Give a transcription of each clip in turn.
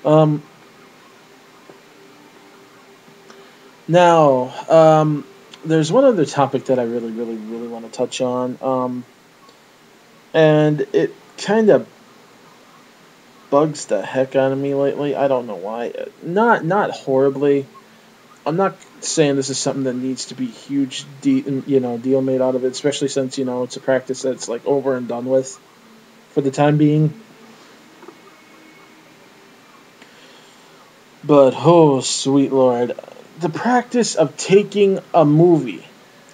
Um, now, there's one other topic that I really, really, really want to touch on, and it kind of bugs the heck out of me lately. I don't know why. Not horribly. I'm not saying this is something that needs to be huge, deal made out of it, especially since it's a practice that's like over and done with for the time being. But oh, sweet lord, the practice of taking a movie,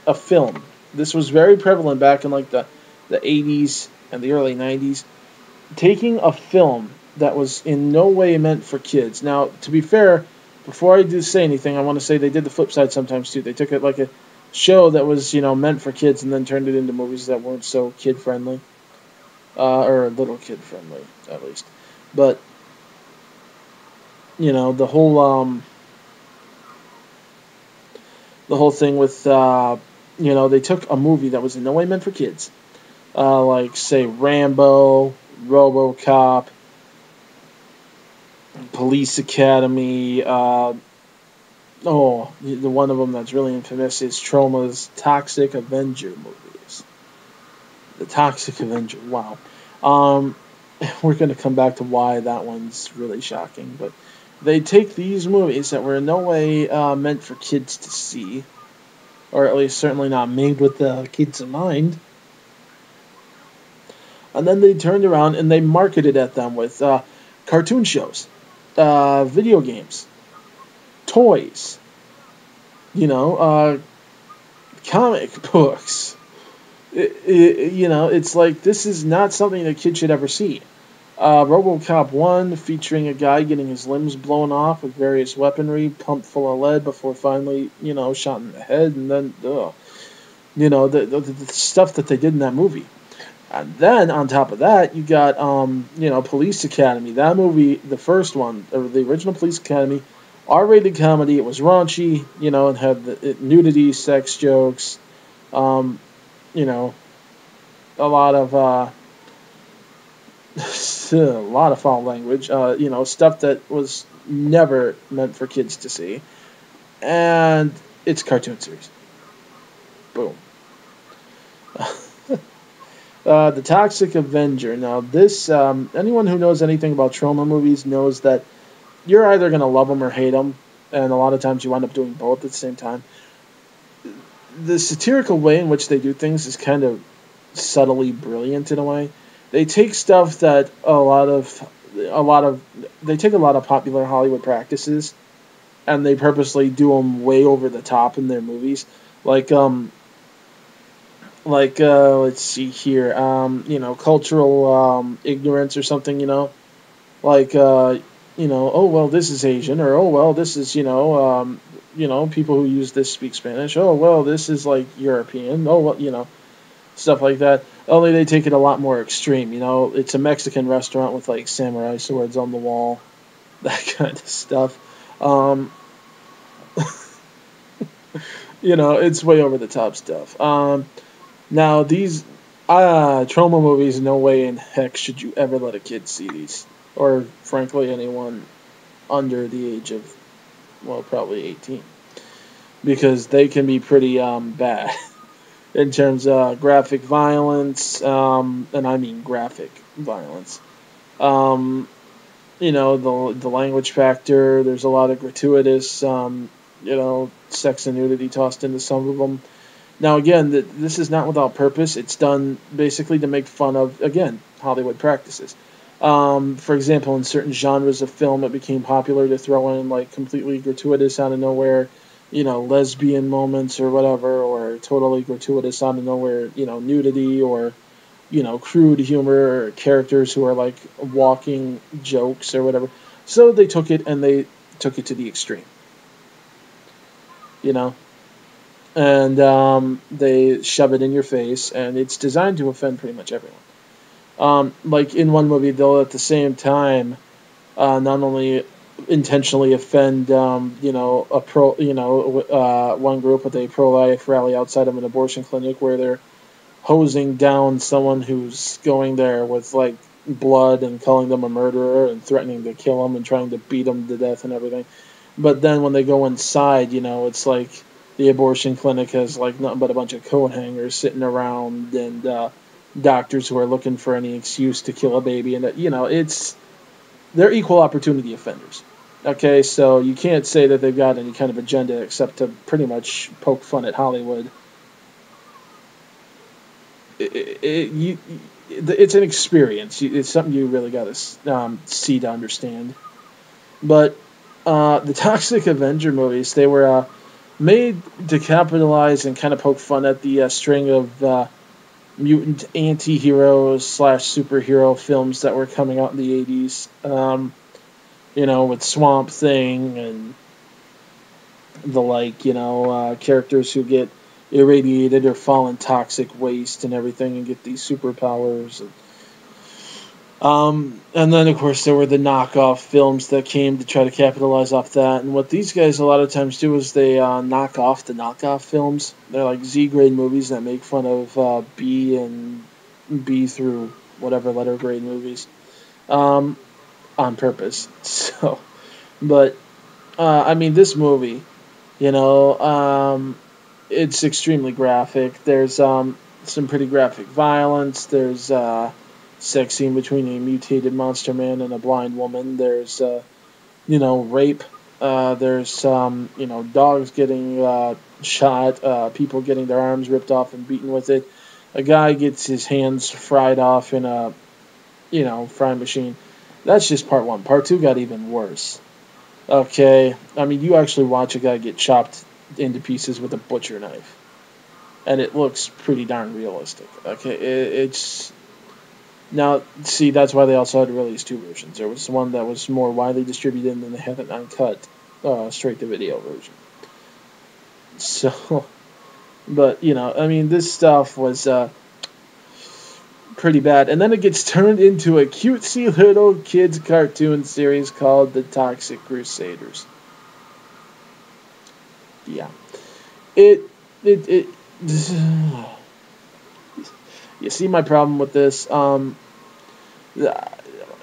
a film. This was very prevalent back in like the 80s and the early 90s. Taking a film that was in no way meant for kids. Now, to be fair, before I do say anything, I want to say they did the flip side sometimes too. They took it like a show that was meant for kids and then turned it into movies that weren't so kid friendly, or little kid friendly at least. But the whole thing with they took a movie that was in no way meant for kids, like say Rambo, RoboCop, Police Academy. The one of them that's really infamous is Troma's Toxic Avenger movies. The Toxic Avenger. Wow. Um, we're going to come back to why that one's really shocking, but they take these movies that were in no way meant for kids to see, or at least certainly not made with the kids in mind, and then they turned around and they marketed at them with cartoon shows, video games, toys, comic books. It's like this is not something that kids should ever see. RoboCop 1 featuring a guy getting his limbs blown off with various weaponry pumped full of lead before finally, shot in the head, and then, the stuff that they did in that movie. And then on top of that, you got, Police Academy. That movie, the first one, or the original Police Academy, R-rated comedy. It was raunchy, and had nudity, sex jokes, um, you know, a lot of a lot of foul language. Stuff that was never meant for kids to see, and it's cartoon series. Boom. The Toxic Avenger. Now, this anyone who knows anything about Troma movies knows that you're either gonna love them or hate them, and a lot of times you wind up doing both at the same time. The satirical way in which they do things is kind of subtly brilliant in a way. They take stuff that they take a lot of popular Hollywood practices and they purposely do them way over the top in their movies. Let's see here, cultural ignorance or something, like oh well, this is Asian, or oh well, this is people who use this speak Spanish. Oh well, this is like European. Oh well, stuff like that. Only they take it a lot more extreme. It's a Mexican restaurant with like samurai swords on the wall, that kind of stuff. Um, it's way over the top stuff. Now these trauma movies, no way in heck should you ever let a kid see these, or frankly anyone under the age of, well, probably 18, because they can be pretty bad in terms of graphic violence, and I mean graphic violence. Um, the language factor. There's a lot of gratuitous, sex and nudity tossed into some of them. Now, again, this is not without purpose. It's done basically to make fun of, again, Hollywood practices. For example, in certain genres of film, it became popular to throw in like completely gratuitous out of nowhere, lesbian moments or whatever, or totally gratuitous out of nowhere, nudity or, crude humor or characters who are like walking jokes or whatever. So they took it and they took it to the extreme, you know, and they shove it in your face, and it's designed to offend pretty much everyone. Like in one movie, they'll at the same time not only intentionally offend, one group with a pro-life rally outside of an abortion clinic where they're hosing down someone who's going there with like blood and calling them a murderer and threatening to kill them and trying to beat them to death and everything. But then when they go inside, it's like the abortion clinic has like nothing but a bunch of coat hangers sitting around and doctors who are looking for any excuse to kill a baby, and they're equal opportunity offenders. Okay, so you can't say that they've got any kind of agenda except to pretty much poke fun at Hollywood. It's an experience. It's something you really got to see to understand. But the Toxic Avenger movies, they were made to capitalize and kind of poke fun at the string of mutant anti-heroes / superhero films that were coming out in the 80s. With Swamp Thing and the like, characters who get irradiated or fall in toxic waste and everything and get these superpowers. And then, of course, there were the knockoff films that came to try to capitalize off that. And what these guys a lot of times do is they knock off the knockoff films. They're like Z-grade movies that make fun of B and B through whatever letter grade movies on purpose. So, but, this movie, it's extremely graphic. There's some pretty graphic violence. There's sex scene between a mutated monster man and a blind woman. There's, rape. There's, dogs getting shot, people getting their arms ripped off and beaten with it. A guy gets his hands fried off in a, frying machine. That's just part one. Part two got even worse. Okay, you actually watch a guy get chopped into pieces with a butcher knife. And it looks pretty darn realistic. Okay, it's... Now, see, that's why they also had to release two versions. There was one that was more widely distributed, and then they had an uncut, straight-to-video version. So, but, this stuff was pretty bad. And then it gets turned into a cutesy little kids cartoon series called The Toxic Crusaders. Yeah. You see my problem with this?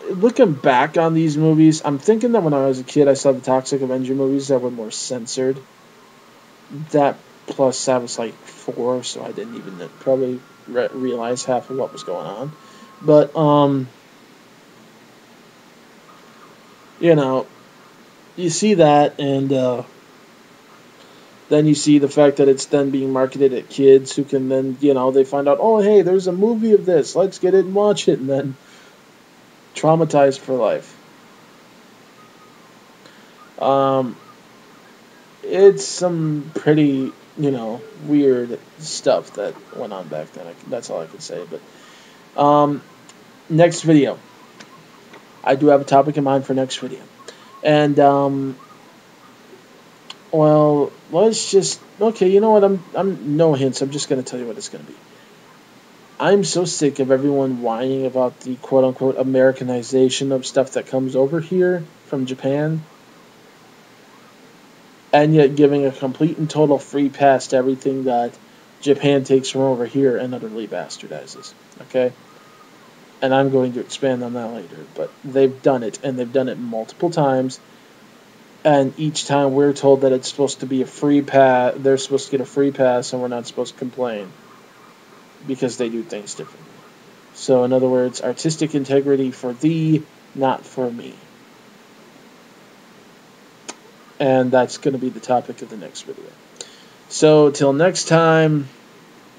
Looking back on these movies, I'm thinking that when I was a kid, I saw the Toxic Avenger movies that were more censored. That plus I was like 4, so I didn't even probably realize half of what was going on. But you see that, and then you see the fact that it's then being marketed at kids who can then, they find out, oh, hey, there's a movie of this. Let's get it and watch it. And then traumatized for life. It's some pretty, weird stuff that went on back then. That's all I can say. But next video. I do have a topic in mind for next video. And, well, let's just... Okay, you know what? I'm no hints. I'm just going to tell you what it's going to be. I'm so sick of everyone whining about the quote-unquote Americanization of stuff that comes over here from Japan, and yet giving a complete and total free pass to everything that Japan takes from over here and utterly bastardizes. Okay? And I'm going to expand on that later. But they've done it, and they've done it multiple times. And each time we're told that it's supposed to be a free pass, they're supposed to get a free pass, and we're not supposed to complain because they do things differently. So, in other words, artistic integrity for thee, not for me. And that's going to be the topic of the next video. So, till next time,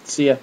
see ya.